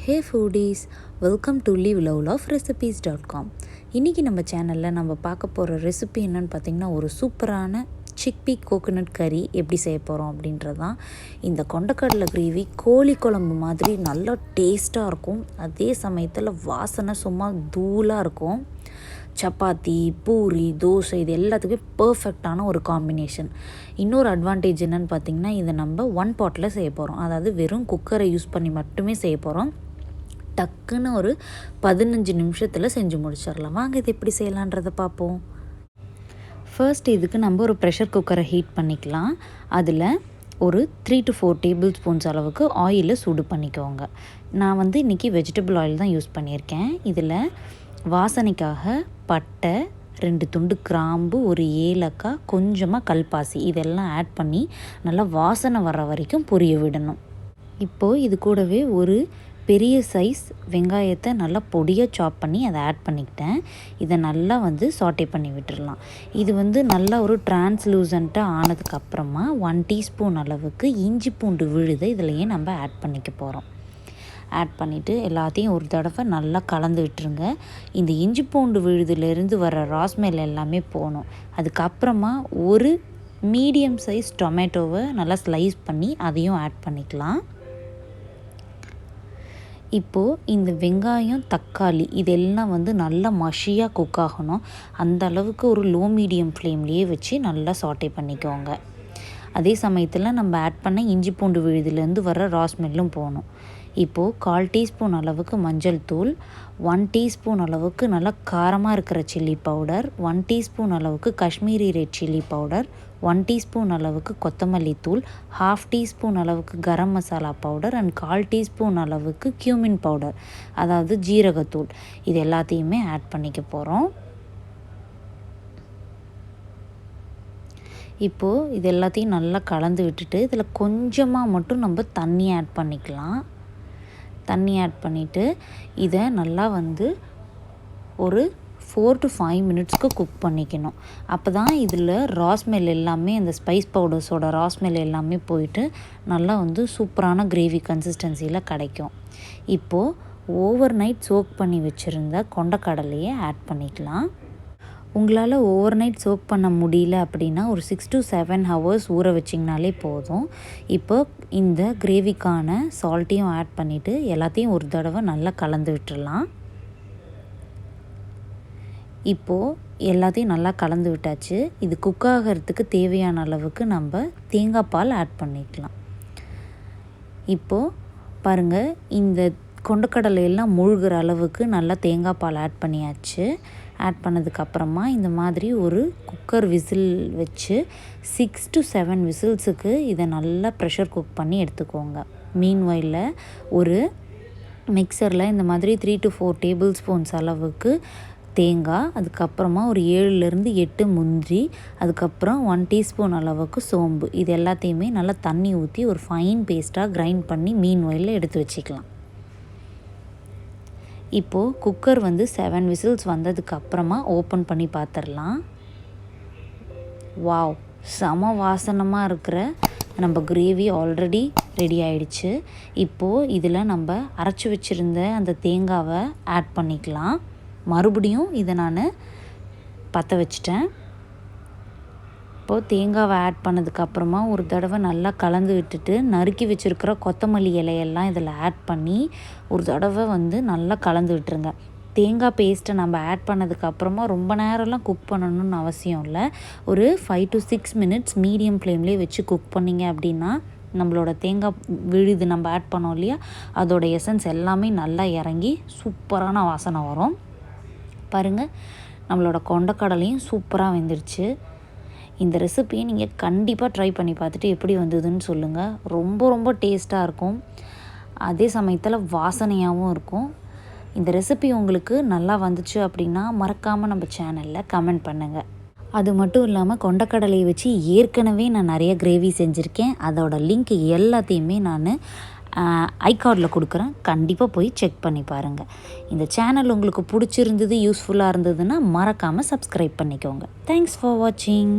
Hey foodies, welcome to liveloveloverecipes.com. இன்றைக்கி நம்ம சேனலில் நம்ம பார்க்க போகிற ரெசிபி என்னென்னு பார்த்திங்கன்னா ஒரு சூப்பரான chickpea coconut curry எப்படி செய்ய போகிறோம் அப்படின்றது தான். இந்த கொண்டக்கடலை கிரேவி கோழி குழம்பு மாதிரி நல்லா டேஸ்ட்டாக இருக்கும். அதே சமயத்தில் வாசனை சும்மா தூளாக இருக்கும். சப்பாத்தி, பூரி, தோசை இது எல்லாத்துக்கும் பர்ஃபெக்டான ஒரு காம்பினேஷன். இன்னொரு அட்வான்டேஜ் என்னென்னு பார்த்திங்கன்னா இதை நம்ம ஒன் பாட்டில் செய்ய போகிறோம். அதாவது வெறும் குக்கரை யூஸ் பண்ணி மட்டுமே செய்ய போகிறோம். டக்குன்னு ஒரு 15 நிமிஷத்தில் செஞ்சு முடிச்சிடலாம். வாங்க இது எப்படி செய்யலான்றதை பார்ப்போம். ஃபர்ஸ்ட் இதுக்கு நம்ம ஒரு ப்ரெஷர் குக்கரை ஹீட் பண்ணிக்கலாம். அதில் ஒரு 3 to 4 டேபிள் ஸ்பூன்ஸ் அளவுக்கு ஆயிலை சூடு பண்ணிக்கோங்க. நான் இன்றைக்கி வெஜிடபிள் ஆயில் தான் யூஸ் பண்ணியிருக்கேன். இதில் வாசனைக்காக பட்டை, 2 துண்டு கிராம்பு, ஒரு ஏலக்காய், கொஞ்சமாக கல்பாசி இதெல்லாம் ஆட் பண்ணி நல்லா வாசனை வர்ற வரைக்கும் பொரிய விடணும். இப்போது இது கூடவே ஒரு பெரிய சைஸ் வெங்காயத்தை நல்லா பொடியாக சாப் பண்ணி அதை ஆட் பண்ணிக்கிட்டேன். இதை நல்லா சாட்டே பண்ணி விட்டுடலாம். இது நல்லா ஒரு டிரான்ஸ்லூசண்ட்டாக ஆனதுக்கப்புறமா 1 டீஸ்பூன் அளவுக்கு இஞ்சி பூண்டு விழுதை இதிலையே நம்ம ஆட் பண்ணிக்க போகிறோம். ஆட் பண்ணிவிட்டு எல்லாத்தையும் ஒரு தடவை நல்லா கலந்து விட்டுருங்க. இந்த இஞ்சி பூண்டு விழுதுலேருந்து வர ராஸ்மெல் எல்லாமே போகணும். அதுக்கப்புறமா ஒரு மீடியம் சைஸ் டொமேட்டோவை நல்லா ஸ்லைஸ் பண்ணி அதையும் ஆட் பண்ணிக்கலாம். இப்போது இந்த வெங்காயம், தக்காளி இதெல்லாம் நல்லா மஷியாக குக் ஆகணும். அந்த அளவுக்கு ஒரு லோ மீடியம் ஃப்ளேம்லேயே வச்சு நல்லா சாட்டே பண்ணிக்கோங்க. அதே சமயத்தில் நம்ம ஆட் பண்ண இஞ்சி பூண்டு விழுதுலேருந்து வர ராஸ்மெல்லும் போகணும். இப்போது 1/4 டீஸ்பூன் அளவுக்கு மஞ்சள் தூள், 1 டீஸ்பூன் அளவுக்கு நல்லா காரமாக இருக்கிற சில்லி பவுடர், 1 டீஸ்பூன் அளவுக்கு Kashmiri red chilli powder, 1 teaspoon அளவுக்கு கொத்தமல்லி தூள், 1/2 டீஸ்பூன் அளவுக்கு garam masala powder and 1/4 teaspoon அளவுக்கு கியூமின் பவுடர் அதாவது ஜீரகத்தூள் இது எல்லாத்தையுமே ஆட் பண்ணிக்க போகிறோம். இப்போது இது எல்லாத்தையும் நல்லா கலந்து விட்டுட்டு இதில் கொஞ்சமாக மட்டும் நம்ம தண்ணி ஆட் பண்ணிக்கலாம். தண்ணி ஆட் பண்ணிவிட்டு இதை நல்லா ஒரு 4 to 5 மினிட்ஸ்க்கு குக் பண்ணிக்கணும். அப்போ தான் இதில் ராஸ்மெல் எல்லாமே அந்த ஸ்பைஸ் பவுடர்ஸோட ராஸ்மெல் எல்லாமே போயிட்டு நல்லா சூப்பரான கிரேவி கன்சிஸ்டன்சியில் கிடைக்கும். இப்போது ஓவர் நைட் சோக் பண்ணி வச்சுருந்த கொண்டக்கடலையை ஆட் பண்ணிக்கலாம். உங்களால் ஓவர் நைட் சோக் பண்ண முடியல அப்படின்னா ஒரு 6 to 7 ஹவர்ஸ் ஊற வச்சிங்கனாலே போதும். இப்போ இந்த கிரேவிக்கான சால்ட்டையும் ஆட் பண்ணிவிட்டு எல்லாத்தையும் ஒரு தடவை நல்லா கலந்து விட்டுடலாம். இப்போது எல்லாத்தையும் நல்லா கலந்து விட்டாச்சு. இது குக் ஆகிறதுக்கு தேவையான அளவுக்கு நம்ம தேங்காய் பால் ஆட் பண்ணிக்கலாம். இப்போது பாருங்கள், இந்த கொண்டக்கடலை எல்லாம் மூழ்கிற அளவுக்கு நல்லா தேங்காய் பால் ஆட் பண்ணியாச்சு. ஆட் பண்ணதுக்கப்புறமா இந்த மாதிரி ஒரு குக்கர் விசில் வச்சு 6 to 7 விசில்ஸுக்கு இதை நல்லா ப்ரெஷர் குக் பண்ணி எடுத்துக்கோங்க. மீன்வையில் ஒரு மிக்சரில் இந்த மாதிரி 3 to 4 டேபிள் ஸ்பூன்ஸ் அளவுக்கு தேங்காய், அதுக்கப்புறமா ஒரு 7 to 8 முந்திரி, அதுக்கப்புறம் 1 டீஸ்பூன் அளவுக்கு சோம்பு இது எல்லாத்தையுமே நல்லா தண்ணி ஊற்றி ஒரு ஃபைன் பேஸ்ட்டாக கிரைண்ட் பண்ணி மீன்வையில் எடுத்து வச்சுக்கலாம். இப்போது குக்கர் 7 விசில்ஸ் வந்ததுக்கப்புறமா ஓப்பன் பண்ணி பார்த்துடலாம். வாவ், செம வாசனமாக இருக்கிற நம்ம கிரேவி ஆல்ரெடி ரெடி ஆகிடுச்சு. இப்போது இதில் நம்ம அரைச்சி வச்சுருந்த அந்த தேங்காவை ஆட் பண்ணிக்கலாம். மறுபடியும் இதை நான் பற்ற வச்சிட்டேன். இப்போது தேங்காவை ஆட் பண்ணதுக்கப்புறமா ஒரு தடவை நல்லா கலந்து விட்டுட்டு நறுக்கி வச்சுருக்கிற கொத்தமல்லி இலையெல்லாம் இதில் ஆட் பண்ணி ஒரு தடவை நல்லா கலந்து விட்டுருங்க. தேங்காய் பேஸ்ட்டை நம்ம ஆட் பண்ணதுக்கப்புறமா ரொம்ப நேரம்லாம் குக் பண்ணணும்னு அவசியம் இல்லை. ஒரு 5 to 6 மினிட்ஸ் மீடியம் ஃப்ளேம்லேயே வச்சு குக் பண்ணிங்க அப்படின்னா நம்மளோட தேங்காய் விழுது நம்ம ஆட் பண்ணோம் இல்லையா, அதோட எசன்ஸ் எல்லாமே நல்லா இறங்கி சூப்பரான வாசனை வரும். பாருங்கள், நம்மளோட கொண்டக்கடலையும் சூப்பராக வெந்துருச்சு. இந்த ரெசிபியை நீங்கள் கண்டிப்பாக ட்ரை பண்ணி பார்த்துட்டு எப்படி வந்ததுன்னு சொல்லுங்கள். ரொம்ப ரொம்ப டேஸ்ட்டாக இருக்கும். அதே சமயத்தில் வாசனையாகவும் இருக்கும். இந்த ரெசிபி உங்களுக்கு நல்லா வந்துச்சு அப்படின்னா மறக்காமல் நம்ம சேனலில் கமெண்ட் பண்ணுங்கள். அது மட்டும் இல்லாமல் கொண்டக்கடலையை வச்சு ஏற்கனவே நான் நிறைய கிரேவி செஞ்சுருக்கேன். அதோட லிங்க் எல்லாத்தையுமே நான் ஐகார்டில் கொடுக்குறேன். கண்டிப்பாக போய் செக் பண்ணி பாருங்கள். இந்த சேனல் உங்களுக்கு பிடிச்சிருந்தது, யூஸ்ஃபுல்லாக இருந்ததுன்னா மறக்காமல் சப்ஸ்கிரைப் பண்ணிக்கோங்க. தேங்க்ஸ் ஃபார் வாட்சிங்.